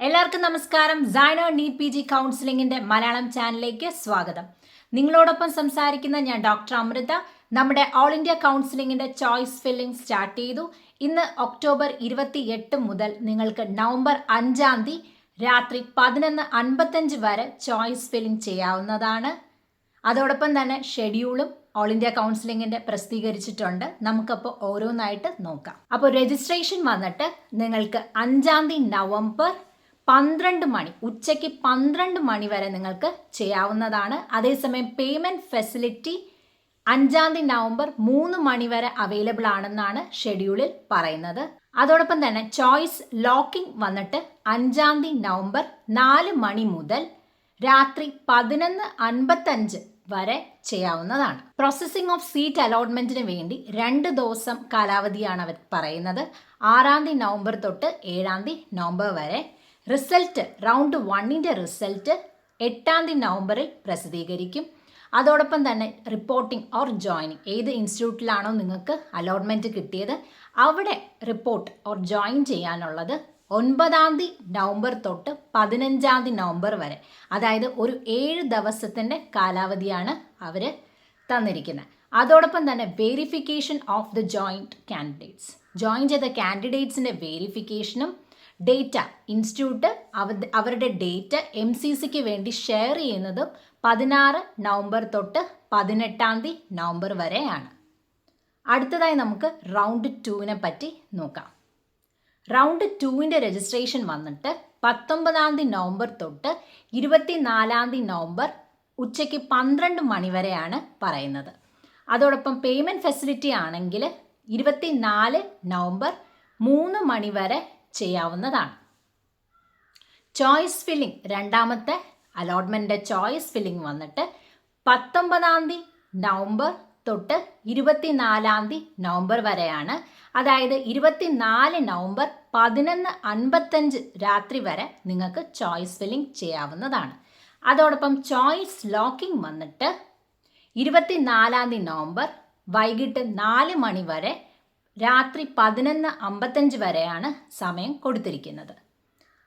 എല്ലാവർക്കും നമസ്കാരം. സൈനോ നീറ്റ് പി ജി കൗൺസിലിംഗിന്റെ മലയാളം ചാനലിലേക്ക് സ്വാഗതം. നിങ്ങളോടൊപ്പം സംസാരിക്കുന്ന ഞാൻ ഡോക്ടർ അമൃത. നമ്മുടെ ഓൾ ഇന്ത്യ കൗൺസിലിംഗിന്റെ ചോയ്സ് ഫില്ലിംഗ് സ്റ്റാർട്ട് ചെയ്തു. ഇന്ന് ഒക്ടോബർ 28 മുതൽ നിങ്ങൾക്ക് നവംബർ 5 രാത്രി 11:55 വരെ ചോയ്സ് ഫില്ലിംഗ് ചെയ്യാവുന്നതാണ്. അതോടൊപ്പം തന്നെ ഷെഡ്യൂളും ഓൾ ഇന്ത്യ കൗൺസിലിംഗിന്റെ പ്രസിദ്ധീകരിച്ചിട്ടുണ്ട്. നമുക്കപ്പോൾ ഓരോന്നായിട്ട് നോക്കാം. അപ്പോൾ രജിസ്ട്രേഷൻ വന്നിട്ട് നിങ്ങൾക്ക് 5 നവംബർ 12 മണി ഉച്ചയ്ക്ക് 12 മണി വരെ നിങ്ങൾക്ക് ചെയ്യാവുന്നതാണ്. അതേസമയം പേയ്മെൻറ്റ് ഫെസിലിറ്റി 5 നവംബർ 3 മണി വരെ അവൈലബിൾ ആണെന്നാണ് ഷെഡ്യൂളിൽ പറയുന്നത്. അതോടൊപ്പം തന്നെ ചോയ്സ് ലോക്കിംഗ് വന്നിട്ട് 5 നവംബർ 4 മണി മുതൽ രാത്രി 11:55 വരെ ചെയ്യാവുന്നതാണ്. പ്രോസസ്സിംഗ് ഓഫ് സീറ്റ് അലോട്ട്മെന്റിന് വേണ്ടി 2 ദിവസം കാലാവധിയാണ് അവർ പറയുന്നത്. 6 നവംബർ തൊട്ട് 7 നവംബർ വരെ. റിസൾട്ട് റൗണ്ട് 1ന്റെ റിസൾട്ട് 8 നവംബറിൽ പ്രസിദ്ധീകരിക്കും. അതോടൊപ്പം തന്നെ റിപ്പോർട്ടിംഗ് ഓർ ജോയിനിങ്, ഏത് ഇൻസ്റ്റിറ്റ്യൂട്ടിലാണോ നിങ്ങൾക്ക് അലോട്ട്മെൻറ്റ് കിട്ടിയത് അവിടെ റിപ്പോർട്ട് ഓർ ജോയിൻ ചെയ്യാനുള്ളത് 9 നവംബർ തൊട്ട് 15 നവംബർ വരെ. അതായത് ഒരു 7 ദിവസത്തിൻ്റെ കാലാവധിയാണ് അവർ തന്നിരിക്കുന്നത്. അതോടൊപ്പം തന്നെ verification of the joint candidates, join ചെയ്ത കാൻഡിഡേറ്റ്സിൻ്റെ വെരിഫിക്കേഷനും ഡേറ്റ ഇൻസ്റ്റിറ്റ്യൂട്ട് അവരുടെ ഡേറ്റ MCCക്ക് വേണ്ടി ഷെയർ ചെയ്യുന്നതും 16 നവംബർ തൊട്ട് 18 നവംബർ വരെയാണ്. അടുത്തതായി നമുക്ക് റൗണ്ട് 2നെ പറ്റി നോക്കാം. റൗണ്ട് 2ന്റെ രജിസ്ട്രേഷൻ വന്നിട്ട് 19 നവംബർ തൊട്ട് 24 നവംബർ ഉച്ചയ്ക്ക് 12 മണി വരെയാണ് പറയുന്നത്. അതോടൊപ്പം പേയ്മെൻറ്റ് ഫെസിലിറ്റി ആണെങ്കിൽ 24 നവംബർ 3 മണി വരെ ചെയ്യാവുന്നതാണ്. ചോയ്സ് ഫില്ലിംഗ്, രണ്ടാമത്തെ അലോട്ട്മെൻറ്റ് ചോയ്സ് ഫില്ലിംഗ് വന്നിട്ട് 19 നവംബർ തൊട്ട് 24 നവംബർ വരെയാണ്. അതായത് 24 നവംബർ 11:55 രാത്രി വരെ നിങ്ങൾക്ക് ചോയ്സ് ഫില്ലിംഗ് ചെയ്യാവുന്നതാണ്. അതോടൊപ്പം ചോയ്സ് ലോക്കിംഗ് വന്നിട്ട് 24 നവംബർ വൈകിട്ട് 4 മണി വരെ രാത്രി 11:55 വരെയാണ് സമയം കൊടുത്തിരിക്കുന്നത്.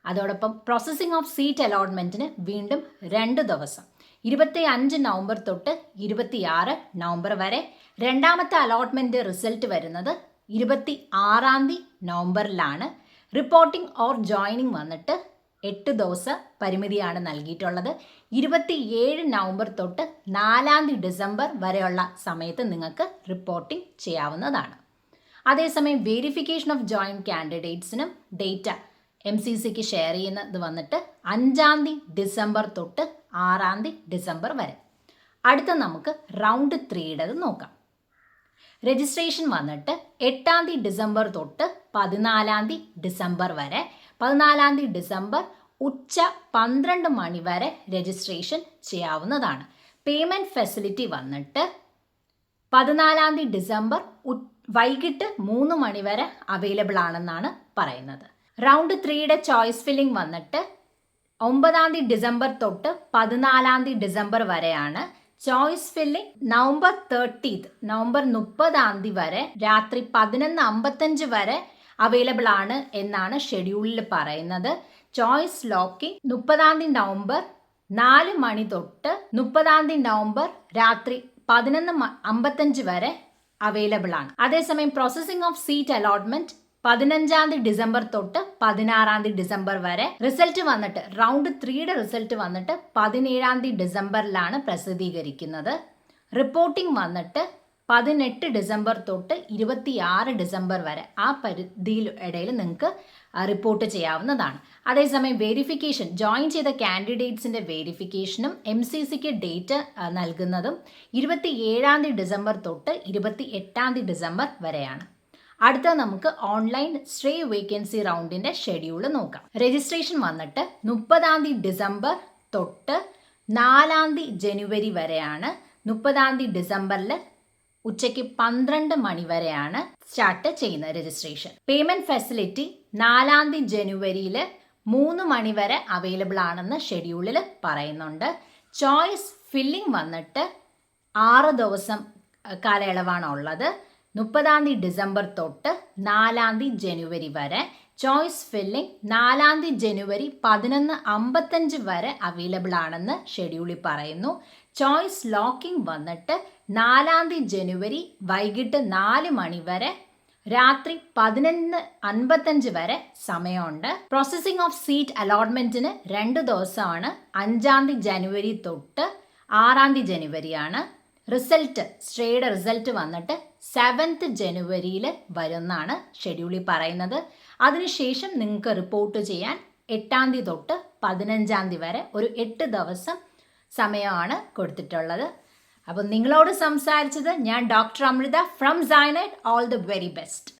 അതോടൊപ്പം പ്രോസസ്സിംഗ് ഓഫ് സീറ്റ് അലോട്ട്മെൻറ്റിന് വീണ്ടും 2 ദിവസം, 25 നവംബർ തൊട്ട് 26 നവംബർ വരെ. രണ്ടാമത്തെ അലോട്ട്മെൻറ്റ് റിസൾട്ട് വരുന്നത് 26 നവംബറിലാണ്. റിപ്പോർട്ടിംഗ് ഓർ ജോയിനിങ് വന്നിട്ട് 8 ദിവസ പരിമിതിയാണ് നൽകിയിട്ടുള്ളത്. 27 നവംബർ തൊട്ട് 4 ഡിസംബർ വരെയുള്ള സമയത്ത് നിങ്ങൾക്ക് റിപ്പോർട്ടിംഗ് ചെയ്യാവുന്നതാണ്. അതേസമയം വെരിഫിക്കേഷൻ ഓഫ് ജോയിൻറ്റ് കാൻഡിഡേറ്റ്സിനും ഡേറ്റ MCCക്ക് ഷെയർ ചെയ്യുന്നത് വന്നിട്ട് 5 ഡിസംബർ തൊട്ട് 6 ഡിസംബർ വരെ. അടുത്ത നമുക്ക് റൗണ്ട് 3യുടേത് നോക്കാം. രജിസ്ട്രേഷൻ വന്നിട്ട് 8 ഡിസംബർ തൊട്ട് 14 ഡിസംബർ വരെ. 14 ഡിസംബർ ഉച്ച 12 മണി വരെ രജിസ്ട്രേഷൻ ചെയ്യാവുന്നതാണ്. പേയ്മെൻറ്റ് ഫെസിലിറ്റി വന്നിട്ട് 14 ഡിസംബർ വൈകിട്ട് 3 മണി വരെ അവൈലബിൾ ആണെന്നാണ് പറയുന്നത്. റൗണ്ട് 3യുടെ ചോയ്സ് ഫില്ലിംഗ് വന്നിട്ട് 9 ഡിസംബർ തൊട്ട് 14 ഡിസംബർ വരെയാണ്. ചോയ്സ് ഫില്ലിംഗ് നവംബർ 30 വരെ രാത്രി 11:55 വരെ അവൈലബിൾ ആണ് എന്നാണ് ഷെഡ്യൂളിൽ പറയുന്നത്. ചോയ്സ് ലോക്കിംഗ് 30 നവംബർ 4 മണി തൊട്ട് 30 നവംബർ രാത്രി 11:55 വരെ അവൈലബിൾ ആണ്. അതേസമയം processing of seat allotment 15 December തൊട്ട് 16 ഡിസംബർ വരെ. റിസൾട്ട് വന്നിട്ട് റൗണ്ട് 3യുടെ റിസൾട്ട് വന്നിട്ട് 17 ഡിസംബറിലാണ് പ്രസിദ്ധീകരിക്കുന്നത്. റിപ്പോർട്ടിംഗ് വന്നിട്ട് 18 ഡിസംബർ തൊട്ട് 26 ഡിസംബർ വരെ. ആ പരിധിയിൽ ഇടയിൽ നിങ്ങൾക്ക് റിപ്പോർട്ട് ചെയ്യാവുന്നതാണ്. അതേസമയം വെരിഫിക്കേഷൻ, ജോയിൻ ചെയ്ത കാൻഡിഡേറ്റ്സിൻ്റെ വെരിഫിക്കേഷനും MCCക്ക് ഡേറ്റ നൽകുന്നതും 27 ഡിസംബർ തൊട്ട് 28 ഡിസംബർ വരെയാണ്. അടുത്ത നമുക്ക് ഓൺലൈൻ സ്ട്രേ വേക്കൻസി റൗണ്ടിൻ്റെ ഷെഡ്യൂൾ നോക്കാം. രജിസ്ട്രേഷൻ വന്നിട്ട് 30 ഡിസംബർ തൊട്ട് 4 ജനുവരി വരെയാണ്. 30 ഡിസംബറിൽ ഉച്ചയ്ക്ക് 12 മണി വരെയാണ് സ്റ്റാർട്ട് ചെയ്യുന്നത് രജിസ്ട്രേഷൻ. പേയ്മെൻറ്റ് ഫെസിലിറ്റി 4 ജനുവരിയിൽ 3 മണി വരെ അവൈലബിൾ ആണെന്ന് ഷെഡ്യൂളിൽ പറയുന്നുണ്ട്. ചോയ്സ് ഫില്ലിംഗ് വന്നിട്ട് 6 ദിവസം കാലയളവാണ് ഉള്ളത്. 30 ഡിസംബർ തൊട്ട് 4 ജനുവരി വരെ. ചോയ്സ് ഫില്ലിംഗ് 4 ജനുവരി 11:55 വരെ അവൈലബിൾ ആണെന്ന് ഷെഡ്യൂളിൽ പറയുന്നു. ചോയ്സ് ലോക്കിംഗ് വന്നിട്ട് 4 ജനുവരി വൈകിട്ട് 4 മണി വരെ, രാത്രി 11:55 വരെ സമയമുണ്ട്. പ്രോസസ്സിംഗ് ഓഫ് സീറ്റ് അലോട്ട്മെന്റിന് 2 ദിവസമാണ്. 5 ജനുവരി തൊട്ട് 6 ജനുവരിയാണ്. സ്റ്റേയുടെ റിസൾട്ട് വന്നിട്ട് 7 ജനുവരിയിൽ വരുമെന്നാണ് ഷെഡ്യൂളിൽ പറയുന്നത്. അതിനുശേഷം നിങ്ങൾക്ക് റിപ്പോർട്ട് ചെയ്യാൻ 8 തൊട്ട് 15 വരെ ഒരു 8 ദിവസം സമയമാണ് കൊടുത്തിട്ടുള്ളത്. അപ്പം നിങ്ങളോട് സംസാരിച്ചത് ഞാൻ ഡോക്ടർ അമൃത ഫ്രം സൈനൈറ്റ്. All the very best.